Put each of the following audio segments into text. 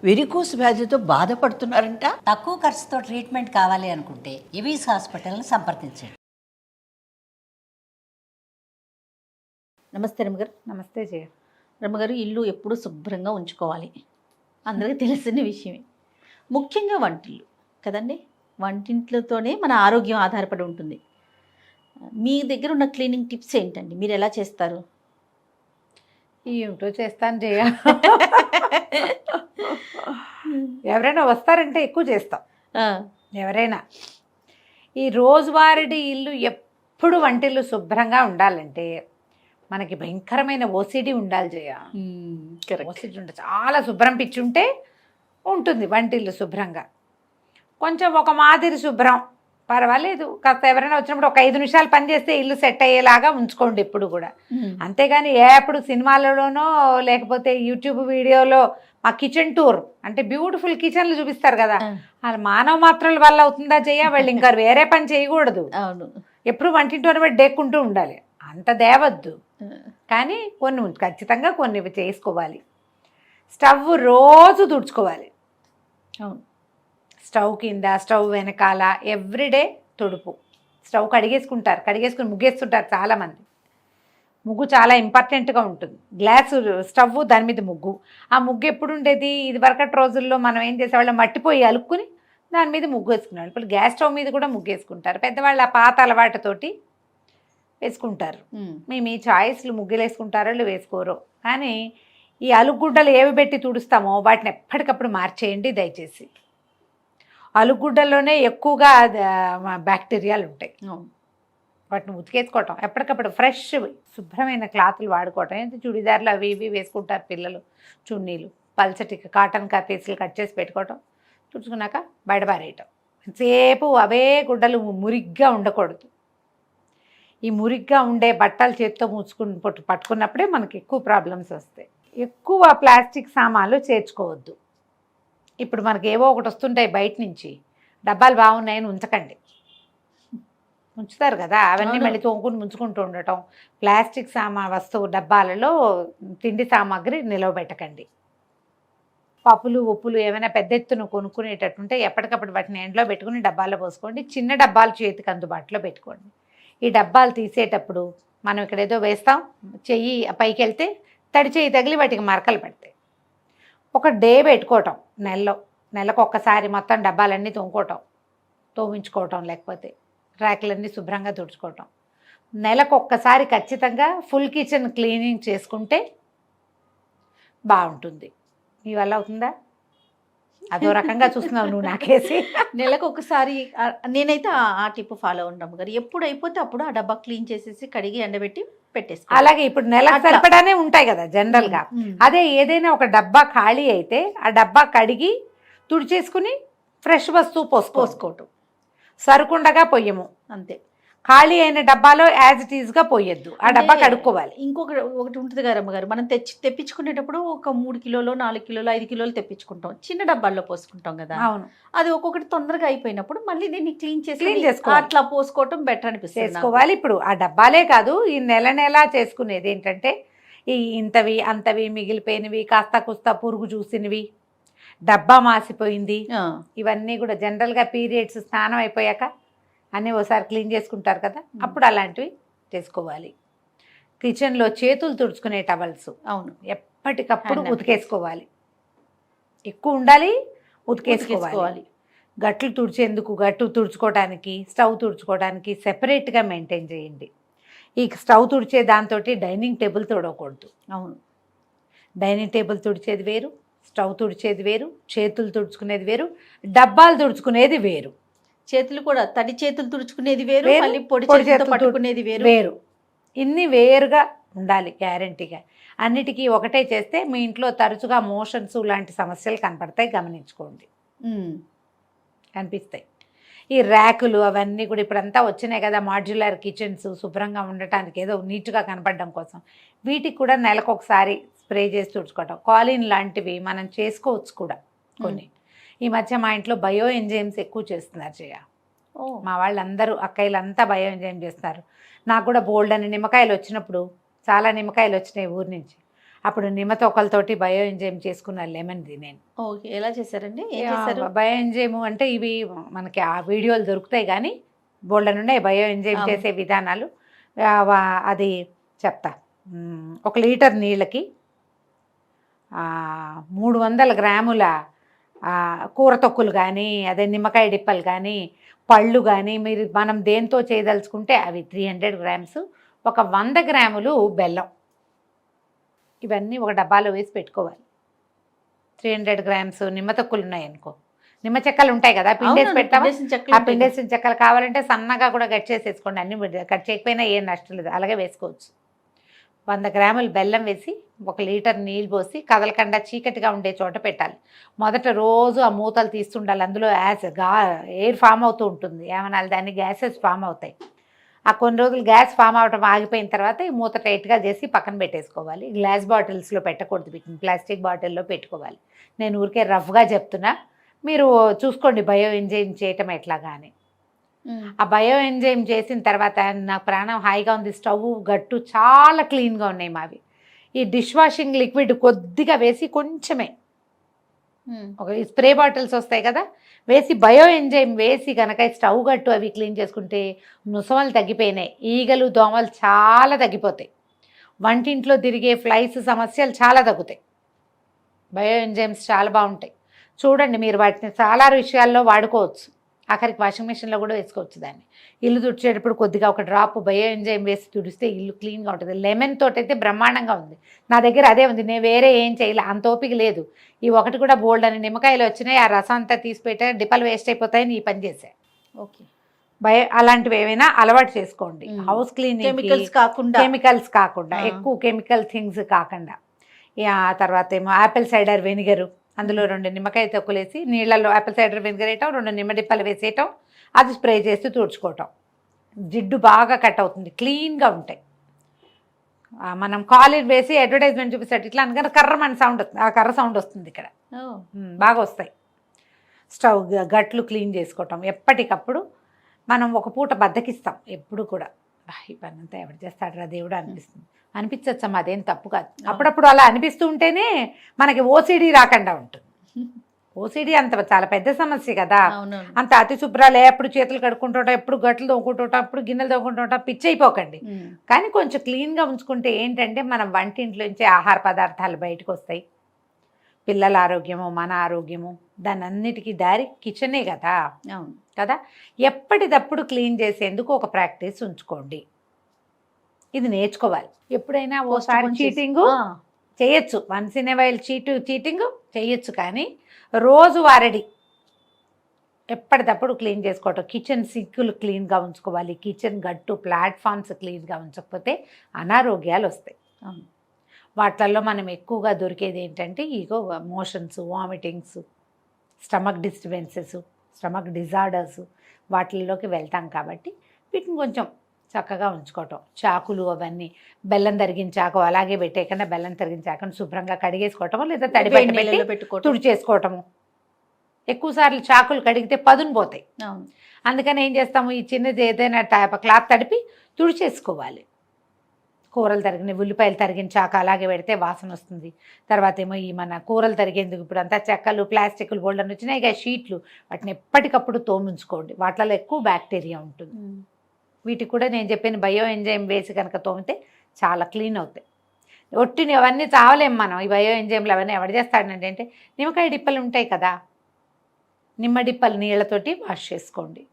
Varicose వ్యాధితో బాధపడుతున్నారంట. తక్కువ ఖర్చుతో ట్రీట్మెంట్ కావాలి అనుకుంటే ఎవిస్ హాస్పిటల్ని సంప్రదించండి. నమస్తే రమ్మగారు. నమస్తే జయ. రమ్మగారు, ఇల్లు ఎప్పుడు శుభ్రంగా ఉంచుకోవాలి, అందరికీ తెలిసిన విషయమే. ముఖ్యంగా వంటిల్లు కదండి, వంటింట్లతోనే మన ఆరోగ్యం ఆధారపడి ఉంటుంది. మీ దగ్గర ఉన్న క్లీనింగ్ టిప్స్ ఏంటండి? మీరు ఎలా చేస్తారు? ఏమిటో చేస్తాను జయ. ఎవరైనా వస్తారంటే ఎక్కువ చేస్తాం. ఎవరైనా ఈ రోజువారీ ఇల్లు ఎప్పుడు వంటిల్లు శుభ్రంగా ఉండాలంటే మనకి భయంకరమైన ఓసిడి ఉండాలి జయ. ఓసిడి ఉంటే చాలా శుభ్రం పిచ్చుంటే ఉంటుంది వంటిల్లు శుభ్రంగా. కొంచెం ఒక మాదిరి శుభ్రం పర్వాలేదు, కాస్త ఎవరైనా వచ్చినప్పుడు ఒక 5 నిమిషాలు పని చేస్తే ఇల్లు సెట్ అయ్యేలాగా ఉంచుకోండి ఎప్పుడు కూడా. అంతేగాని ఎప్పుడు సినిమాలలోనో లేకపోతే యూట్యూబ్ వీడియోలో మా కిచెన్ టూర్ అంటే బ్యూటిఫుల్ కిచెన్లు చూపిస్తారు కదా, అది మానవ మాత్రల వల్ల అవుతుందా జయ? వాళ్ళు ఇంకా వేరే పని చేయకూడదు. అవును, ఎప్పుడు వంటింటోని బట్టి డేక్కుంటూ ఉండాలి, అంత దేవద్దు. కానీ కొన్ని ఖచ్చితంగా కొన్ని చేసుకోవాలి. స్టవ్ రోజు తుడుచుకోవాలి. అవును, స్టవ్ కింద, స్టవ్ వెనకాల ఎవ్రీడే తుడుపు. స్టవ్ కడిగేసుకుని ముగ్గేస్తుంటారు చాలామంది. ముగ్గు చాలా ఇంపార్టెంట్గా ఉంటుంది. గ్లాసు స్టవ్, దాని మీద ముగ్గు. ఆ ముగ్గు ఎప్పుడు ఉండేది? ఇది వరకటి రోజుల్లో మనం ఏం చేసేవాళ్ళం, మట్టిపోయి అలుక్కుని దాని మీద ముగ్గు వేసుకునేవాళ్ళు. ఇప్పుడు గ్యాస్ స్టవ్ మీద కూడా ముగ్గు వేసుకుంటారు. పెద్దవాళ్ళు ఆ పాత అలవాటుతోటి వేసుకుంటారు. మీ చాయిస్లు ముగ్గులు వేసుకుంటారో వేసుకోరో, కానీ ఈ అలుగుడ్డలు ఏవి పెట్టి తుడుస్తామో వాటిని ఎప్పటికప్పుడు మార్చేయండి దయచేసి. అలుగుడ్డల్లోనే ఎక్కువగా బ్యాక్టీరియాలు ఉంటాయి. వాటిని ఉతికేసుకోవటం, ఎప్పటికప్పుడు ఫ్రెష్ శుభ్రమైన క్లాతులు వాడుకోవటం. ఏంటి చుడిదార్లు అవి ఇవి వేసుకుంటారు పిల్లలు, చున్నీలు, పల్చటి కాటన్ పీసులు కట్ చేసి పెట్టుకోవటం, తుడుచుకున్నాక బయటపారేయటం. సేపు అవే గుడ్డలు మురిగ్గా ఉండకూడదు. ఈ మురిగ్గా ఉండే బట్టలు చేత్తో పట్టుకున్నప్పుడే మనకి ఎక్కువ ప్రాబ్లమ్స్ వస్తాయి. ఎక్కువ ప్లాస్టిక్ సామాన్లు చేర్చుకోవద్దు. ఇప్పుడు మనకి ఏవో ఒకటి వస్తుంటాయి బయట నుంచి, డబ్బాలు బాగున్నాయని ఉంచకండి. ఉంచుతారు కదా, అవన్నీ మళ్ళీ తోముకుని ముంచుకుంటూ ఉండటం. ప్లాస్టిక్ వస్తువు డబ్బాలలో తిండి సామాగ్రి నిలవబెట్టకండి. పప్పులు ఉప్పులు ఏమైనా పెద్ద ఎత్తున కొనుక్కునేటట్టుంటే ఎప్పటికప్పుడు వాటిని ఎండలో పెట్టుకుని డబ్బాలో పోసుకోండి. చిన్న డబ్బాలు చేతికి అందుబాటులో పెట్టుకోండి. ఈ డబ్బాలు తీసేటప్పుడు మనం ఇక్కడ ఏదో వేస్తాం, చెయ్యి పైకి వెళ్తే తడి చెయ్యి తగిలి వాటికి మరకలు పడతాయి. ఒక డే పెట్టుకోవటం, నెలకు ఒక్కసారి మొత్తం డబ్బాలన్నీ తోమించుకోవటం, లేకపోతే ర్యాకులన్నీ శుభ్రంగా తుడుచుకోవటం. నెలకు ఒక్కసారి ఖచ్చితంగా ఫుల్ కిచెన్ క్లీనింగ్ చేసుకుంటే బాగుంటుంది. మీ వల్ల అవుతుందా? అదో రకంగా చూస్తున్నావు నువ్వు నాకేసి. నెలకు ఒకసారి నేనైతే ఆ టిప్ ఫాలో ఉంటాము గారు. ఎప్పుడు అయిపోతే అప్పుడు ఆ డబ్బా క్లీన్ చేసేసి కడిగి ఎండబెట్టి పెట్టేసి. అలాగే ఇప్పుడు నెలకు సరిపడానే ఉంటాయి కదా జనరల్గా. అదే ఏదైనా ఒక డబ్బా ఖాళీ అయితే ఆ డబ్బా కడిగి తుడిచేసుకుని ఫ్రెష్ వస్తువు పోసుకోవటం. సరుకుండగా పొయ్యము అంతే. ఖాళీ అయిన డబ్బాలో యాజ్ ఇట్ ఈజ్గా పోయొద్దు, ఆ డబ్బా కడుక్కోవాలి. ఒకటి ఉంటుంది గారు అమ్మగారు, మనం తెప్పించుకునేటప్పుడు ఒక 3 కిలోలు 4 కిలోలు 5 కిలోలు తెప్పించుకుంటాం, చిన్న డబ్బాల్లో పోసుకుంటాం కదా. అవును, అది ఒక్కొక్కటి తొందరగా అయిపోయినప్పుడు మళ్ళీ దీన్ని క్లీన్ చేసుకోవాలి. అట్లా పోసుకోవటం బెటర్ అనిపిస్తుంది. చేసుకోవాలి. ఇప్పుడు ఆ డబ్బాలే కాదు, ఈ నెల చేసుకునేది ఏంటంటే ఈ ఇంతవి అంతవి మిగిలిపోయినవి, కాస్త కుస్తా పురుగు చూసినవి, డబ్బా మాసిపోయింది, ఇవన్నీ కూడా జనరల్గా పీరియడ్స్ స్నానం అయిపోయాక అన్నీ ఒకసారి క్లీన్ చేసుకుంటారు కదా, అప్పుడు అలాంటివి చేసుకోవాలి. కిచెన్లో చేతులు తుడుచుకునే టవల్స్ అవును ఎప్పటికప్పుడు ఉతికేసుకోవాలి. ఎక్కువ ఉండాలి, ఉతికేసుకోవాలి. గట్లు తుడుచుకోవడానికి, స్టవ్ తుడుచుకోవడానికి సెపరేట్గా మెయింటైన్ చేయండి. ఈ స్టవ్ తుడిచే దాంతో డైనింగ్ టేబుల్ తుడవకూడదు. అవును, డైనింగ్ టేబుల్ తుడిచేది వేరు, స్టవ్ తుడిచేది వేరు, చేతులు తుడుచుకునేది వేరు, డబ్బాలు తుడుచుకునేది వేరు. చేతులు కూడా తడి చేతులు తుడుచుకునేది వేరు, మళ్ళీ పొడి చేతులు పట్టుకునేది వేరు. ఇన్ని వేరుగా ఉండాలి గ్యారంటీగా. అన్నిటికీ ఒకటే చేస్తే మీ ఇంట్లో తరచుగా మోషన్స్ లాంటి సమస్యలు కనపడతాయి, గమనించుకోండి. కనిపిస్తాయి. ఈ ర్యాకులు అవన్నీ కూడా ఇప్పుడంతా వచ్చినాయి కదా, మాడ్యులర్ కిచెన్స్ శుభ్రంగా ఉండటానికి, ఏదో నీట్గా కనపడడం కోసం. వీటికి కూడా నెలకు ఒకసారి స్ప్రే చేసి తుడుచుకోవటం. కాలిన్ లాంటివి మనం చేసుకోవచ్చు కూడా కొన్ని. ఈ మధ్య మా ఇంట్లో బయో ఎంజైమ్స్ ఎక్కువ చేస్తున్నారు జయ. మా వాళ్ళందరూ అక్కయ్యలంతా బయో ఎంజైమ్ చేస్తున్నారు. నాకు కూడా బోల్డ్ అని నిమ్మకాయలు వచ్చినప్పుడు, చాలా నిమ్మకాయలు వచ్చినాయి ఊరి నుంచి, అప్పుడు నిమ్మతోకలతోటి బయో ఎంజైమ్ చేసుకున్న లెమన్ది నేను. ఓకే, ఎలా చేశారండి? ఏం చేశారు? బయో ఎంజైమ్ అంటే ఇవి మనకి ఆ వీడియోలు దొరుకుతాయి, కానీ బోల్డెన్ ఉన్నాయి బయో ఎంజైమ్ చేసే విధానాలు. అది చెప్తా. 1 లీటర్ నీళ్ళకి 300 గ్రాముల కూర తొక్కులు కానీ, అదే నిమ్మకాయ డిప్పలు కానీ, పళ్ళు కానీ, మనం దేంతో చేయదలుచుకుంటే అవి 300 గ్రామ్స్, ఒక 100 గ్రాములు బెల్లం, ఇవన్నీ ఒక డబ్బాలో వేసి పెట్టుకోవాలి. 300 గ్రామ్స్ నిమ్మ తొక్కులు ఉన్నాయనుకో, నిమ్మ చెక్కలు ఉంటాయి కదా, పిండేసి పెట్టావా, ఆ పిండేసిన చెక్కలు కావాలంటే సన్నగా కూడా కట్ చేసేసుకోండి. అన్ని కట్ చేయకపోయినా ఏం నష్టం లేదు, అలాగే వేసుకోవచ్చు. 100 గ్రాములు బెల్లం వేసి 1 లీటర్ నీళ్ళు పోసి కదలకుండా చీకటిగా ఉండే చోట పెట్టాలి. మొదట రోజు ఆ మూతలు తీస్తుండాలి. అందులో ఎయిర్ ఫామ్ అవుతూ ఉంటుంది, ఏమనాలి దాన్ని, గ్యాసెస్ ఫామ్ అవుతాయి. ఆ కొన్ని రోజులు గ్యాస్ ఫామ్ అవటం ఆగిపోయిన తర్వాత ఈ మూత టైట్గా చేసి పక్కన పెట్టేసుకోవాలి. గ్లాస్ బాటిల్స్లో పెట్టకూడదు, ప్లాస్టిక్ బాటిల్లో పెట్టుకోవాలి. నేను ఊరికే రఫ్గా చెప్తున్నా, మీరు చూసుకోండి బయో ఎంజైమ్ చేయటం ఎట్లాగా అని. ఆ బయో ఎంజైమ్ చేసిన తర్వాత నాకు ప్రాణం హాయిగా ఉంది. స్టవ్ గట్టు చాలా క్లీన్గా ఉన్నాయి మావి. ఈ డిష్ వాషింగ్ లిక్విడ్ కొద్దిగా వేసి, కొంచెమే ఒక స్ప్రే బాటిల్స్ వస్తాయి కదా, వేసి బయో ఎంజైమ్ వేసి కనుక స్టవ్ గట్టు అవి క్లీన్ చేసుకుంటే ముసమలు తగ్గిపోయినాయి, ఈగలు దోమలు చాలా తగ్గిపోతాయి, వంటింట్లో తిరిగే ఫ్లైస్ సమస్యలు చాలా తగ్గుతాయి. బయో ఎంజైమ్స్ చాలా బాగుంటాయి. చూడండి, మీరు వాటిని చాలా విషయాల్లో వాడుకోవచ్చు. ఆఖరికి వాషింగ్ మిషన్లో కూడా వేసుకోవచ్చు దాన్ని. ఇల్లు తుడిచేటప్పుడు కొద్దిగా ఒక డ్రాప్ బయో ఎంజైమ్ వేసి తుడిస్తే ఇల్లు క్లీన్గా ఉంటుంది. లెమన్ తోటి అయితే బ్రహ్మాండంగా ఉంది. నా దగ్గర అదే ఉంది, నేను వేరే ఏం చేయలే, అంత ఓపిక లేదు. ఈ ఒకటి కూడా బోల్డ్ అని నిమ్మకాయలు వచ్చినాయి, ఆ రసం అంతా తీసి పెట్టా, డిప్పలు వేస్ట్ అయిపోతాయని ఈ పని చేశా. ఓకే, అలాంటివి ఏమైనా అలవాటు చేసుకోండి. హౌస్ క్లీనింగ్ కెమికల్స్ కాకుండా ఎక్కువ కెమికల్ థింగ్స్ కాకుండా. తర్వాత ఏమో యాపిల్ సైడర్ వెనిగరు, అందులో 2 నిమ్మకాయ తొక్కులేసి నీళ్ళల్లో యాపిల్ సైడర్ వెనిగర్ వేయటం, 2 నిమ్మ డిప్పలు వేసేయటం, అది స్ప్రే చేసి తుడుచుకోవటం. జిడ్డు బాగా కట్ అవుతుంది, క్లీన్గా ఉంటాయి. మనం కాలర్ వేసి అడ్వర్టైజ్మెంట్ చూపిస్తాడు ఇట్లా అందుకని కర్రమని సౌండ్ వస్తుంది, ఆ కర్ర సౌండ్ వస్తుంది ఇక్కడ, బాగా వస్తాయి. స్టవ్ గట్లు క్లీన్ చేసుకోవటం ఎప్పటికప్పుడు. మనం ఒక పూట బద్దకిస్తాం ఎప్పుడు కూడా, ఈ పని అంతా ఎవరు చేస్తాడరా దేవుడు అనిపిస్తుంది. అనిపించచ్చమ్మా, అదేం తప్పు కాదు. అప్పుడప్పుడు అలా అనిపిస్తూ ఉంటేనే మనకి ఓసిడి రాకుండా ఉంటుంది. ఓసిడి అంత చాలా పెద్ద సమస్య కదా, అంత అతి శుభ్రాలు, ఎప్పుడు చేతులు కడుక్కుంటుంటాం, ఎప్పుడు గట్లు తోముకుంటుంటాం, ఎప్పుడు గిన్నెలు తోముకుంటుంటాం, పిచ్చి అయిపోకండి. కానీ కొంచెం క్లీన్గా ఉంచుకుంటే ఏంటంటే మనం వంటింట్లోంచి ఆహార పదార్థాలు బయటకు వస్తాయి. పిల్లల ఆరోగ్యము, మన ఆరోగ్యము, దాని అన్నిటికీ దారి కిచెనే కదా. కదా, ఎప్పటికప్పుడు క్లీన్ చేసేందుకు ఒక ప్రాక్టీస్ ఉంచుకోండి. ఇది నేర్చుకోవాలి. ఎప్పుడైనా ఓసారి చీటింగ్ చేయొచ్చు, once in a while cheating చేయొచ్చు, కానీ రోజు వారడి ఎప్పటికప్పుడు క్లీన్ చేసుకోవటం. కిచెన్ సింకులు క్లీన్గా ఉంచుకోవాలి, కిచెన్ గట్టు ప్లాట్ఫామ్స్ క్లీన్గా ఉంచకపోతే అనారోగ్యాలు వస్తాయి. వాటిల్లో మనం ఎక్కువగా దొరికేది ఏంటంటే ఇగో motions, vomitings, stomach disturbances, stomach disorders, వాటిల్లోకి వెళ్తాం. కాబట్టి వీటిని కొంచెం చక్కగా ఉంచుకోవటం. చాకులు అవన్నీ, బెల్లం తరిగిన చాకు అలాగే పెట్టేకన్నా బెల్లం తరిగిన చాకుని శుభ్రంగా కడిగేసుకోవటము, లేదా తడిపెట్టి తుడిచేసుకోవటము. ఎక్కువసార్లు చాకులు కడిగితే పదును పోతాయి. అందుకని ఏం చేస్తాము, ఈ చిన్నది ఏదైనా క్లాత్ తడిపి తుడిచేసుకోవాలి. కూరలు తరిగిన, ఉల్లిపాయలు తరిగిన చాకు అలాగే పెడితే వాసన వస్తుంది. తర్వాత ఏమో ఈ మన కూరలు తరిగేందుకు ఇప్పుడు అంతా చెక్కలు, ప్లాస్టిక్లు బోల్డన్ వచ్చినాయి, ఇక షీట్లు, వాటిని ఎప్పటికప్పుడు తోముంచుకోండి. వాటిలో ఎక్కువ బ్యాక్టీరియా ఉంటుంది. వీటికి కూడా నేను చెప్పిన బయో ఎంజైమ్ వేసి కనుక తోమితే చాలా క్లీన్ అవుతాయి. ఒట్టిని అవన్నీ చావలేము మనం, ఈ బయో ఎంజైమ్లు అవన్నీ ఎవరు చేస్తాడంటే అంటే నిమ్మకాయ డిప్పలు ఉంటాయి కదా, నిమ్మ డిప్పలు నీళ్ళతోటి వాష్ చేసుకోండి.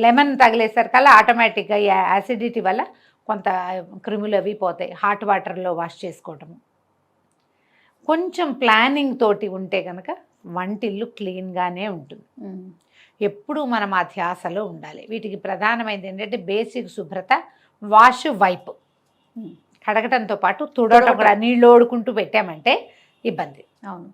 లెమన్ తగిలేసరికల్లా ఆటోమేటిక్గా ఈ యాసిడిటీ వల్ల కొంత క్రిములు అవి పోతాయి. హాట్ వాటర్లో వాష్ చేసుకోవటము. కొంచెం ప్లానింగ్ తోటి ఉంటే కనుక వంటిల్లు క్లీన్గానే ఉంటుంది. ఎప్పుడు మనం ఆ ధ్యాసలో ఉండాలి. వీటికి ప్రధానమైనది ఏంటంటే బేసిక్ శుభ్రత, వాష్, వైప్, కడగటంతో పాటు తుడవటం కూడా. నీళ్ళు ఓడుకుంటూ పెట్టామంటే ఇబ్బంది. అవును,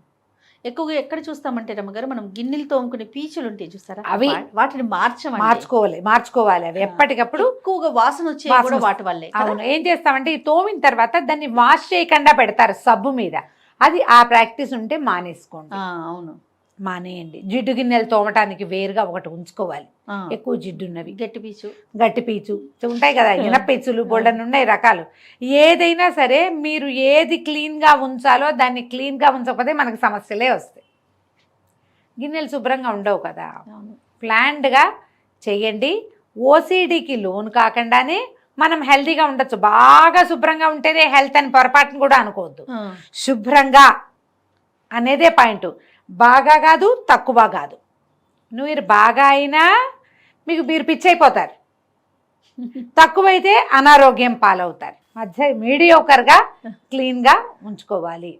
ఎక్కువగా ఎక్కడ చూస్తామంటే రమ్మగారు, మనం గిన్నెలు తోముకునే పీచులు ఉంటాయి చూస్తారా, అవి వాటిని మార్చుకోవాలి. అవి ఎప్పటికప్పుడు ఎక్కువగా వాసన వచ్చే కూడా వాటి వల్లే. అవును, ఏం చేస్తామంటే ఈ తోమిన తర్వాత దాన్ని వాష్ చేయకుండా పెడతారు సబ్బు మీద, అది ఆ ప్రాక్టీస్ ఉంటే మానేసుకోండి. అవును, మానేయండి. జిడ్డు గిన్నెలు తోమటానికి వేరుగా ఒకటి ఉంచుకోవాలి, ఆ, ఎక్కువ జిడ్డు ఉన్నవి. గట్టి పీచు. గట్టి పీచు ఉంటాయి కదా, ఇనపీచులు బొళ్ళని ఉన్నాయి రకాలు. ఏదైనా సరే మీరు ఏది క్లీన్గా ఉంచాలో దాన్ని క్లీన్గా ఉంచకపోతే మనకు సమస్యలే వస్తాయి. గిన్నెలు శుభ్రంగా ఉండవు కదా. అవును. ప్లాన్డ్గా చేయండి. ఓసిడికి లోన్ కాకుండానే మనం హెల్తీగా ఉండొచ్చు. బాగా శుభ్రంగా ఉంటేనే హెల్త్ అని పొరపాటును కూడా అనుకోవద్దు. ఆ, శుభ్రంగా అనేదే పాయింట్. బాగా కాదు, తక్కువ కాదు. మీరు బాగా అయినా మీరు పిచ్చైపోతారు, తక్కువైతే అనారోగ్యం పాలవుతారు. మధ్య మీడియోకర్గా క్లీన్గా ఉంచుకోవాలి.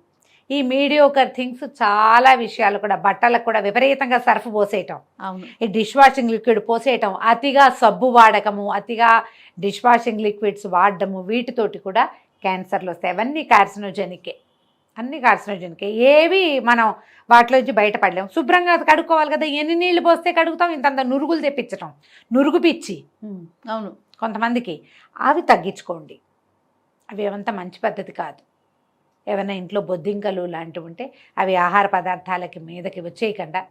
ఈ మీడియోకర్ థింగ్స్ చాలా విషయాలు కూడా, బట్టలకు కూడా విపరీతంగా సర్ఫ్ పోసేయటం, అవును. ఈ డిష్ వాషింగ్ లిక్విడ్ పోసేయటం, అతిగా సబ్బు వాడకము, అతిగా డిష్ వాషింగ్ లిక్విడ్స్ వాడడము, వీటితోటి కూడా క్యాన్సర్లు వస్తాయి. అవన్నీ కార్సినోజెనికే, అన్ని కార్సినోజెనికే. ఏవి మనం వాటిలోంచి బయటపడలేము. శుభ్రంగా కడుక్కోవాలి కదా. ఎన్ని నీళ్లు పోస్తే కడుగుతాం? ఇంతంత నురుగులు తెప్పించటం, నురుగు పిచ్చి అవును. కొంతమందికి. అవి తగ్గించుకోండి. అవి ఏమంత మంచి పద్ధతి కాదు. ఏమైనా ఇంట్లో బొద్దింకలు లాంటివి ఉంటే అవి ఆహార పదార్థాలకి మీదకి వచ్చేయకుండా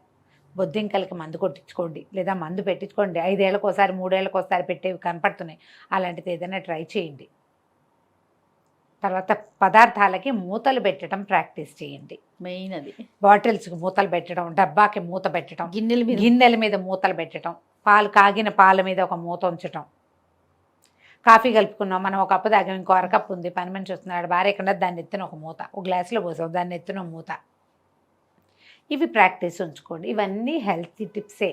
బొద్దింకలకి మందు కొట్టించుకోండి, లేదా మందు పెట్టించుకోండి. 5 ఏళ్ళకోసారి 3 ఏళ్ళకోసారి పెట్టేవి కనపడుతున్నాయి, అలాంటిది ఏదైనా ట్రై చేయండి. తర్వాత పదార్థాలకి మూతలు పెట్టడం ప్రాక్టీస్ చేయండి. మెయిన్ అది. బాటిల్స్కి మూతలు పెట్టడం, డబ్బాకి మూత పెట్టడం, గిన్నెల మీద మూతలు పెట్టడం, కాగిన పాల మీద ఒక మూత ఉంచటం. కాఫీ కలుపుకున్నాం, మనం ఒక కప్పు తాగాం, ఇంకో అరకప్పు ఉంది, పని మనిషి వస్తున్నాడు, భార్య ఎక్కడ, దాన్ని ఎత్తున ఒక మూత, ఒక గ్లాసులో పోసాం, దాన్ని ఎత్తున మూత. ఇవి ప్రాక్టీస్ ఉంచుకోండి. ఇవన్నీ హెల్తీ టిప్సే.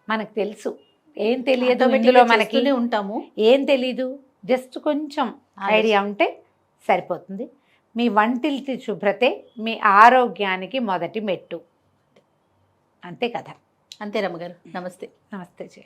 మనకు తెలుసు, ఏం తెలియదు ఇందులో మనకి, ఉంటాము. ఏం తెలీదు, జస్ట్ కొంచెం ఐడియా ఉంటే సరిపోతుంది. మీ వంటిల్తి శుభ్రతే మీ ఆరోగ్యానికి మొదటి మెట్టు. అంతే కదా. అంతే రమ్మగారు. నమస్తే. నమస్తే జయ.